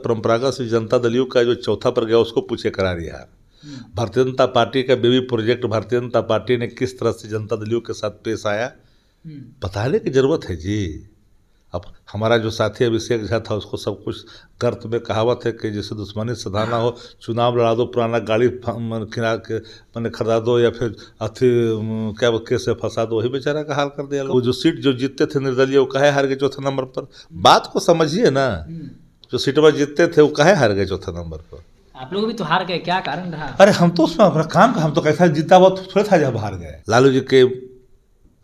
परंपरागत से जनता दल का जो चौथा पर गया उसको पूछे करारिहार। भारतीय जनता पार्टी का baby project Bharatiya Janata party ने किस तरह से जनता दलियों के साथ पेश आया बताने की जरूरत है जी। अब हमारा जो साथी अभिषेक झा था उसको सब कुछ कर्त में कहावत है कि जैसे दुश्मनी सधाना हो, चुनाव लड़ा दो, पुराना गाड़ी खिला के मैंने खरीदा दो या फिर अथी क्या कैसे फंसा दो, वही बेचारा का हाल कर दिया। वो जो सीट जो जीतते थे निर्दलीय वो काहे हार गए चौथे नंबर पर? बात को समझिए ना, जो सीट पर जीतते थे वो काहे हार गए चौथे नंबर पर? आप लोग भी तो हार गए, क्या कारण रहा? अरे हम तो उसमें अपना काम का, हम तो कैसा जीता हुआ थोड़ा था जब हार गए। लालू जी के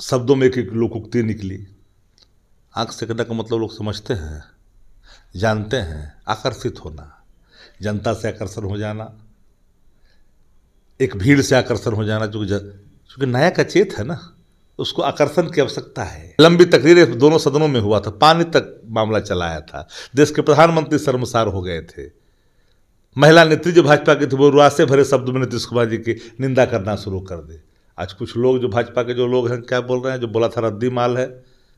शब्दों में एक लोकोक्ति निकली, आँख से कहने का मतलब लोग समझते हैं, जानते हैं। आकर्षित होना, जनता से आकर्षण हो जाना, एक भीड़ से आकर्षण हो जाना, क्योंकि नया का चेत है ना, उसको आकर्षण की आवश्यकता है। लंबी तकरीरें दोनों सदनों में हुआ था, पानी तक मामला चलाया था, देश के प्रधानमंत्री शर्मसार हो गए थे। महिला नेत्री जो भाजपा की थी वो रुआसे भरे शब्दों में नीतीश कुमार जी की निंदा करना शुरू कर दे। आज कुछ लोग जो भाजपा के जो लोग हैं क्या बोल रहे हैं, जो बोला था रद्दी माल है,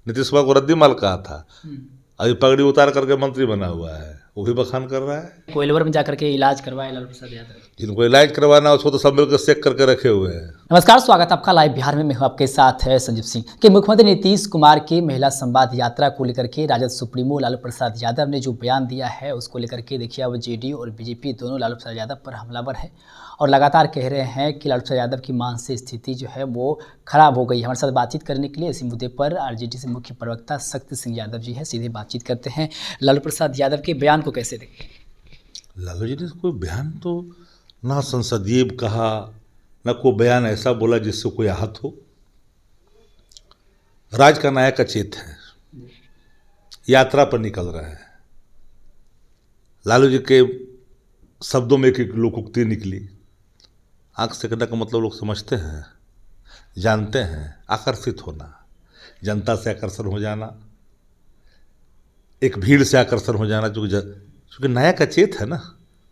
नीतीश कुमार को रद्दी माल कहा था, अभी पगड़ी उतार करके मंत्री बना हुआ है, वो भी बखान कर रहा है। कोइलवर में जाकर के इलाज करवाए लालू प्रसाद यादव। जिनको इलाज करवाना उसको तो सब मिलकर चेक करके रखे हुए हैं। नमस्कार, स्वागत है आपका लाइव बिहार में। मैं हूं आपके साथ है संजीव सिंह। कि मुख्यमंत्री नीतीश कुमार की महिला संवाद यात्रा को लेकर के राजद सुप्रीमो लालू प्रसाद यादव ने जो बयान दिया है उसको लेकर के देखिए, अब जेडीयू और बीजेपी दोनों लालू प्रसाद यादव पर हमलावर है और लगातार कह रहे हैं कि लालू प्रसाद यादव की मानसिक स्थिति जो है वो खराब हो गई। हमारे साथ बातचीत करने के लिए इसी मुद्दे पर आरजेडी से मुख्य प्रवक्ता शक्ति सिंह यादव जी है, सीधे बातचीत करते हैं। लालू प्रसाद यादव के बयान को कैसे देखें? लालू जी ने कोई बयान तो ना संसदीय कहा, ना कोई बयान ऐसा बोला जिससे कोई आहत हो। राज का नायक अचेत है, यात्रा पर निकल रहा है। लालू जी के शब्दों में एक लोकोक्ति निकली, आँख से कहने का मतलब लोग समझते हैं, जानते हैं। आकर्षित होना, जनता से आकर्षण हो जाना, एक भीड़ से आकर्षण हो जाना, क्योंकि नया का चेत है ना,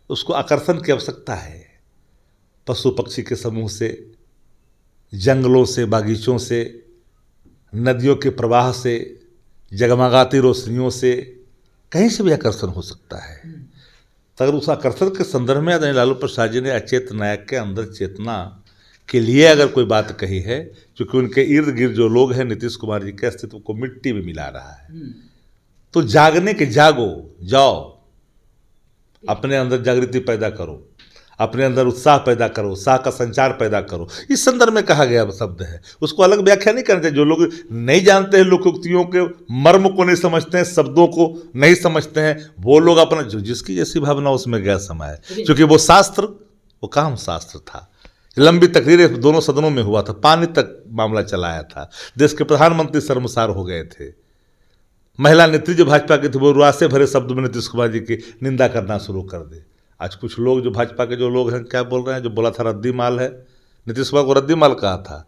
उसको आकर्षण की आवश्यकता है। पशु पक्षी के समूह से, जंगलों से, बागीचों से, नदियों के प्रवाह से, जगमगाती रोशनियों से, कहीं से भी आकर्षण हो सकता है। तो अगर उस आकर्षण के संदर्भ में लालू प्रसाद जी ने अचेत नायक के अंदर चेतना के लिए अगर कोई बात कही है, क्योंकि उनके इर्द गिर्द जो लोग हैं नीतीश कुमार जी के अस्तित्व को मिट्टी में मिला रहा है, तो जागने के जागो, जाओ, अपने अंदर जागृति पैदा करो, अपने अंदर उत्साह पैदा करो, उत्साह का संचार पैदा करो। इस संदर्भ में कहा गया शब्द है, उसको अलग व्याख्या नहीं करना चाहिए। जो लोग नहीं जानते हैं, लोकोक्तियों के मर्म को नहीं समझते हैं, शब्दों को नहीं समझते हैं, वो लोग अपना जो जिसकी जैसी भावना उसमें गया समाये, क्योंकि वो शास्त्र, वो काम शास्त्र था। लंबी तकरीरें दोनों सदनों में हुआ था, पानी तक मामला चलाया था, देश के प्रधानमंत्री शर्मसार हो गए थे। महिला नेत्री जो भाजपा की थी वो रुआसे भरे शब्दों में नीतीश कुमार जी की निंदा करना शुरू कर दे। आज कुछ लोग जो भाजपा के जो लोग हैं क्या बोल रहे हैं, जो बोला था रद्दी माल है, नीतीश कुमार को रद्दी माल कहा था,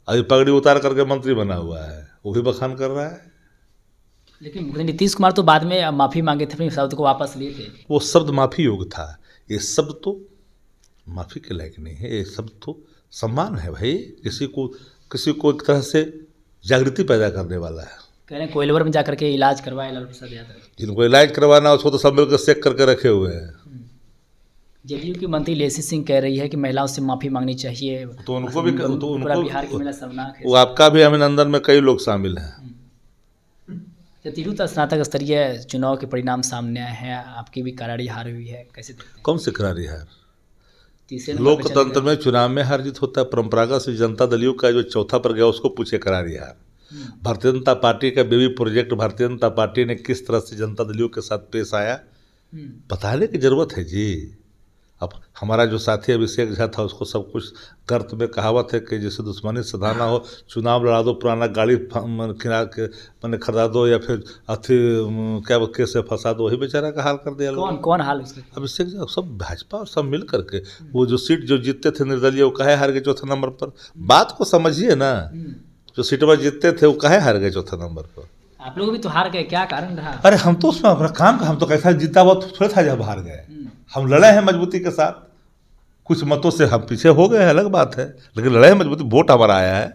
अभी पगड़ी उतार करके मंत्री बना हुआ है, वो भी बखान कर रहा है। लेकिन नीतीश कुमार तो बाद में माफ़ी मांगे थे, अपने शब्द को वापस लिए थे। वो शब्द माफ़ी योग्य था, ये शब्द तो माफ़ी के लायक नहीं है। ये शब्द तो सम्मान है भाई, किसी को एक तरह से जागृति पैदा करने वाला है। कह रहे हैं कोइलवर में जाकर के इलाज करवाए लालू प्रसाद यादव। जिनको इलाज करवाना उसको तो सब मिलकर चेक करके रखे हुए हैं। जेडीयू की मंत्री लेसी सिंह कह रही है कि महिलाओं से माफ़ी मांगनी चाहिए, तो उनको भी, तो पूरा बिहार की महिला शर्मनाक है। वो आपका भी अभिनंदन में कई लोग शामिल हैं। तीनों स्नातक स्तरीय चुनाव के परिणाम सामने आए हैं, आपकी भी करारी हार हुई है, कैसे देखते हैं? कौन से करारी हार? लोकतंत्र में चुनाव में हार जीत होता है। परंपरागत से जनता दलियों का जो चौथा पर गया उसको पूछे करारी हार। भारतीय जनता पार्टी का baby project Bharatiya Janata party ने किस तरह से जनता दलियों के साथ पेश आया बताने की जरूरत है जी। अब हमारा जो साथी अभिषेक झा था उसको सब कुछ कर्त में कहावत है कि जैसे दुश्मनी सधाना हो, चुनाव लड़ा दो, पुराना गाड़ी खिला के मैंने खरीदा दो या फिर अथी क्या कैसे फंसा दो, वही बेचारा का हाल कर दिया। कौन हाल उसका? अभिषेक झा सब भाजपा और सब मिल करके वो जो सीट जो जीतते थे निर्दलीय वो काहे हार गए चौथे नंबर पर? बात को समझिए ना, जो सीट पर जीतते थे वो काहे हार गए चौथे नंबर पर? आप लोग भी तो हार गए, क्या कारण रहा? अरे हम तो उसमें अपना काम का, हम तो कैसा जीता हुआ थोड़ा था जब हार गए। हम लड़े हैं मजबूती के साथ, कुछ मतों से हम पीछे हो गए हैं, अलग बात है, लेकिन लड़े हैं मजबूती, वोट हमारा आया है,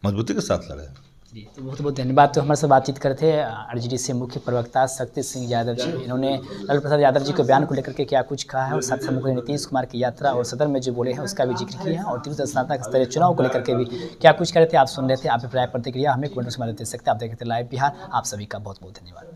मजबूती के साथ लड़े। जी, तो बहुत बहुत धन्यवाद। तो हमारे साथ बातचीत कर थे आरजेडी से मुख्य प्रवक्ता शक्ति सिंह यादव जी। इन्होंने लालू प्रसाद यादव जी के बयान को लेकर के क्या कुछ कहा है और साथ ही मुख्यमंत्री नीतीश कुमार की यात्रा और सदन में जो बोले हैं उसका भी जिक्र किया है और तीसरा स्नातक स्तरीय चुनाव को लेकर के भी क्या कुछ कह रहे थे, आप सुन रहे थे। आप अभिप्राय प्रतिक्रिया हमें कमेंट में दे सकते हैं। आप देख रहे थे लाइव बिहार। आप सभी का बहुत बहुत धन्यवाद।